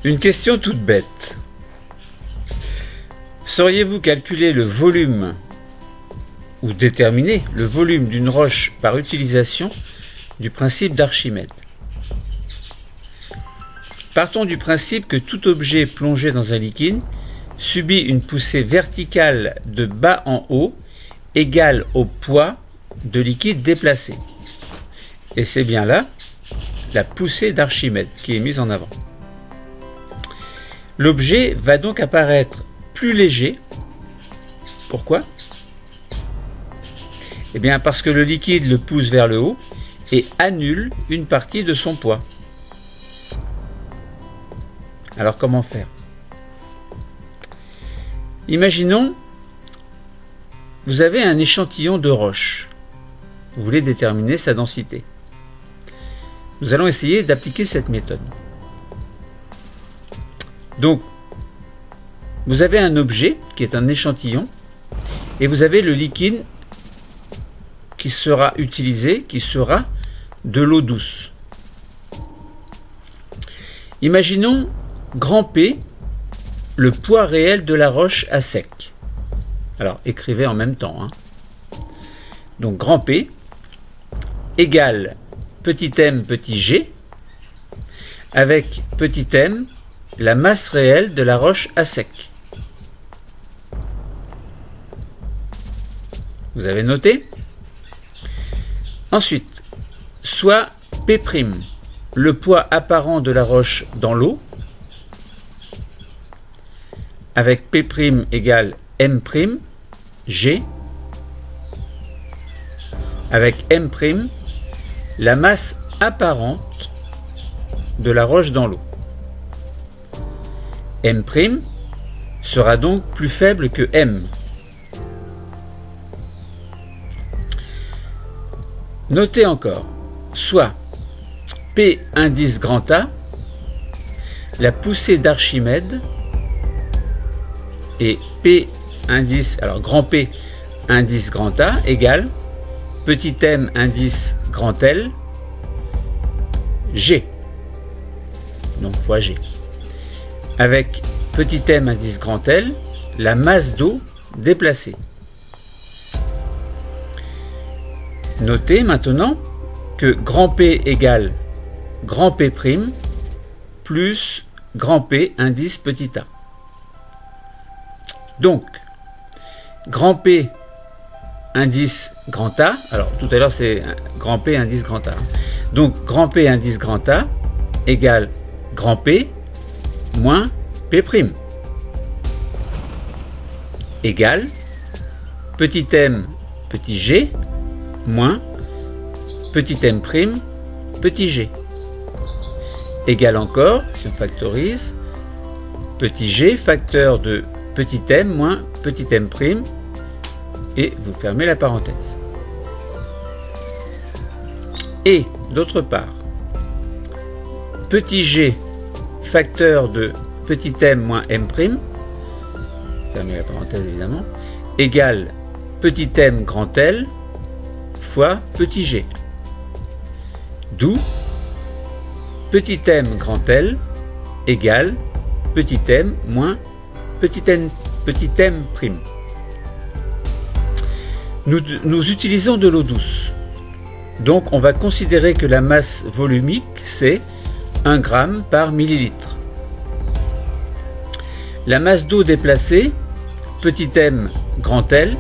Une question toute bête. Sauriez-vous calculer le volume ou déterminer le volume d'une roche par utilisation du principe d'Archimède? Partons du principe que tout objet plongé dans un liquide subit une poussée verticale de bas en haut égale au poids de liquide déplacé. Et c'est bien là la poussée d'Archimède qui est mise en avant. L'objet va donc apparaître plus léger. Pourquoi? Eh bien parce que le liquide le pousse vers le haut et annule une partie de son poids. Alors comment faire? Imaginons, vous avez un échantillon de roche. Vous voulez déterminer sa densité. Nous allons essayer d'appliquer cette méthode. Donc, vous avez un objet qui est un échantillon et vous avez le liquide qui sera utilisé, qui sera de l'eau douce. Imaginons grand P, le poids réel de la roche à sec. Alors, écrivez en même temps. Donc, grand P égale petit m petit g avec petit m la masse réelle de la roche à sec. Vous avez noté? Ensuite, soit P', le poids apparent de la roche dans l'eau, avec P' égale M', G, avec M', la masse apparente de la roche dans l'eau. M' sera donc plus faible que M. Notez encore, soit P indice grand A, la poussée d'Archimède, et P indice, alors grand P indice grand A égale petit m indice grand L, G, donc fois G. Avec petit m indice grand L, la masse d'eau déplacée. Notez maintenant que grand P égale grand P' plus grand P indice petit a. Donc, grand P indice grand A, alors tout à l'heure c'est grand P indice grand A. Donc, grand P indice grand A égale grand P moins P'. Égale petit m petit g moins petit m', petit g. Égale encore, si on factorise, petit g facteur de petit m moins petit m', et vous fermez la parenthèse. Et, d'autre part, petit g facteur de petit m moins m', fermez la parenthèse évidemment, égale petit m grand L fois petit g. D'où petit m grand L égale petit m moins petit m'. Nous utilisons de l'eau douce. Donc on va considérer que la masse volumique c'est 1 g par millilitre. La masse d'eau déplacée, petit m grand L,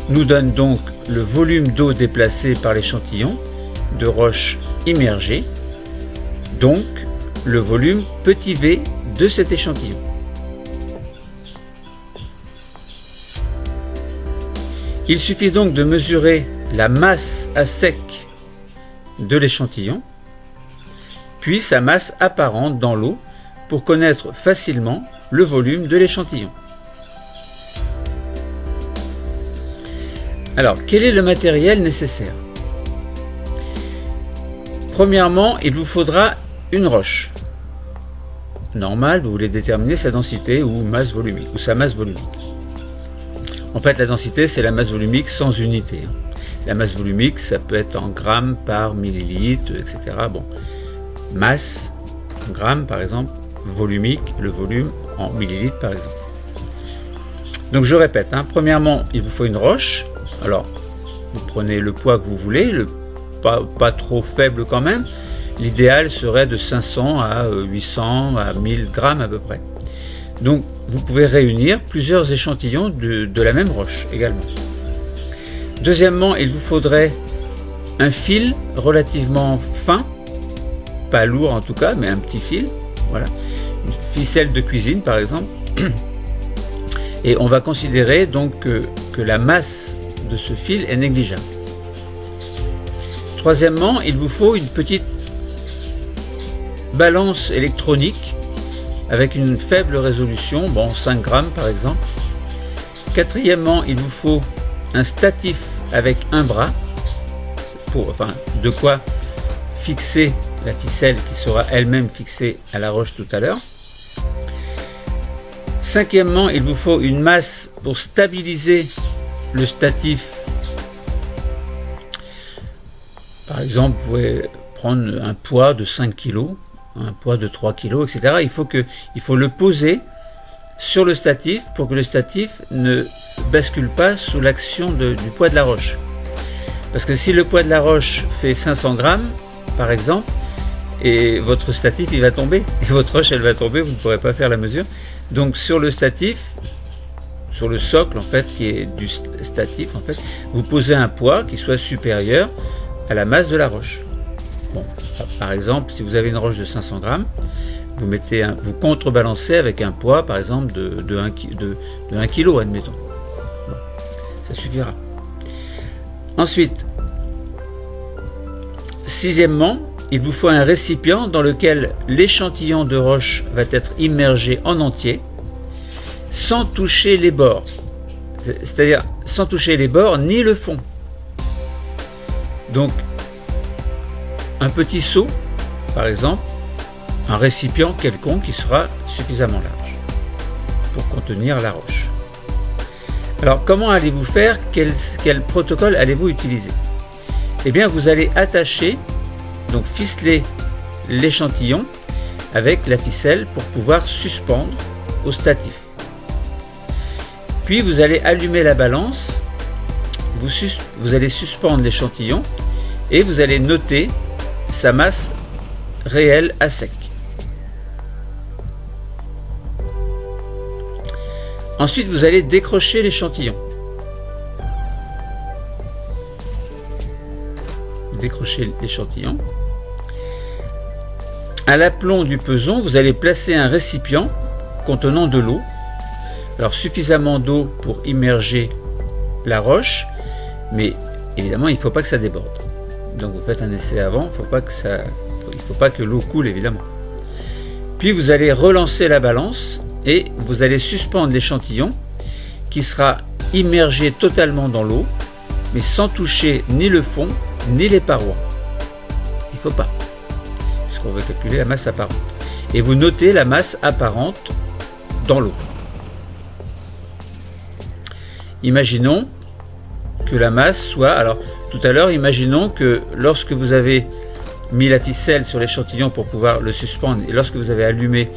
nous donne donc le volume d'eau déplacé par l'échantillon de roche immergée, donc le volume petit v de cet échantillon. Il suffit donc de mesurer la masse à sec de l'échantillon, puis sa masse apparente dans l'eau pour connaître facilement le volume de l'échantillon. Alors, quel est le matériel nécessaire? Premièrement, il vous faudra une roche. Normale, vous voulez déterminer sa densité ou masse volumique, ou sa masse volumique. En fait, la densité, c'est la masse volumique sans unité. La masse volumique, ça peut être en grammes par millilitre, etc. Bon, masse, gramme par exemple, volumique, le volume en millilitres par exemple. Donc je répète, premièrement, il vous faut une roche. Alors, vous prenez le poids que vous voulez, pas trop faible quand même. L'idéal serait de 500 à 800 à 1000 grammes à peu près. Donc, vous pouvez réunir plusieurs échantillons de la même roche également. Deuxièmement, il vous faudrait un fil relativement fin, pas lourd en tout cas, mais un petit fil, voilà, une ficelle de cuisine par exemple. Et on va considérer donc que la masse de ce fil est négligeable. Troisièmement, il vous faut une petite balance électronique avec une faible résolution, 5 grammes par exemple. Quatrièmement, il vous faut un statif avec un bras, de quoi fixer la ficelle qui sera elle-même fixée à la roche tout à l'heure. Cinquièmement, il vous faut une masse pour stabiliser le statif. Par exemple, vous pouvez prendre un poids de 5 kg, un poids de 3 kg, etc. Il faut le poser sur le statif pour que le statif ne bascule pas sous l'action du poids de la roche. Parce que si le poids de la roche fait 500 grammes, par exemple, et votre statif il va tomber, et votre roche elle va tomber, vous ne pourrez pas faire la mesure. Donc sur le statif, sur le socle en fait qui est du statif en fait, vous posez un poids qui soit supérieur à la masse de la roche. Par exemple, si vous avez une roche de 500 grammes, vous contrebalancez avec un poids par exemple de 1 kg, admettons. Ça suffira. Ensuite, sixièmement, il vous faut un récipient dans lequel l'échantillon de roche va être immergé en entier sans toucher les bords. C'est-à-dire sans toucher les bords ni le fond. Donc, un petit seau, par exemple, un récipient quelconque qui sera suffisamment large pour contenir la roche. Alors, comment allez-vous faire? Quel protocole allez-vous utiliser? Eh bien, vous allez attacher, donc ficeler l'échantillon avec la ficelle pour pouvoir suspendre au statif. Puis, vous allez allumer la balance, vous allez suspendre l'échantillon et vous allez noter sa masse réelle à sec. Ensuite, vous allez décrocher l'échantillon. Décrocher l'échantillon. À l'aplomb du peson, vous allez placer un récipient contenant de l'eau. Alors suffisamment d'eau pour immerger la roche, mais évidemment il ne faut pas que ça déborde. Donc vous faites un essai avant, il ne faut pas que l'eau coule évidemment. Puis vous allez relancer la balance et vous allez suspendre l'échantillon qui sera immergé totalement dans l'eau, mais sans toucher ni le fond ni les parois. Il ne faut pas, puisqu'on veut calculer la masse apparente. Et vous notez la masse apparente dans l'eau. Imaginons que la masse soit... Alors, tout à l'heure, imaginons que lorsque vous avez mis la ficelle sur l'échantillon pour pouvoir le suspendre, et lorsque vous avez allumé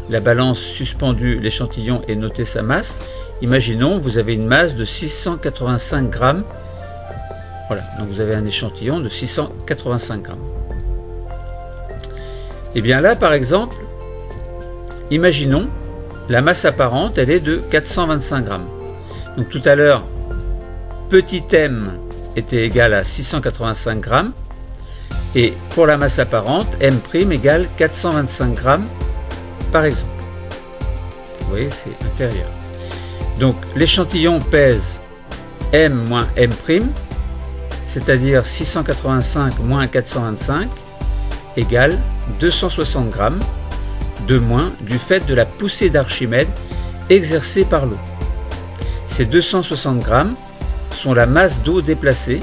la balance, suspendu l'échantillon et noté sa masse, imaginons vous avez une masse de 685 grammes. Voilà, donc vous avez un échantillon de 685 grammes. Et bien là, par exemple, imaginons la masse apparente, elle est de 425 grammes. Donc tout à l'heure, petit m était égal à 685 grammes. Et pour la masse apparente, m' égale 425 grammes par exemple. Vous voyez, c'est inférieur. Donc l'échantillon pèse m moins m', c'est-à-dire 685 moins 425 égale 260 grammes de moins du fait de la poussée d'Archimède exercée par l'eau. Ces 260 grammes sont la masse d'eau déplacée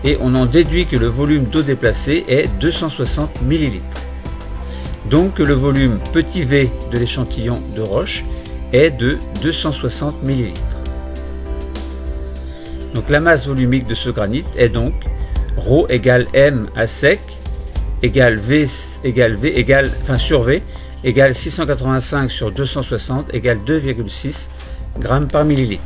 et on en déduit que le volume d'eau déplacée est 260 millilitres. Donc le volume petit v de l'échantillon de roche est de 260 millilitres. Donc la masse volumique de ce granit est donc ρ égale m à sec égale V sur V égale 685 sur 260 égale 2,6 grammes par millilitre.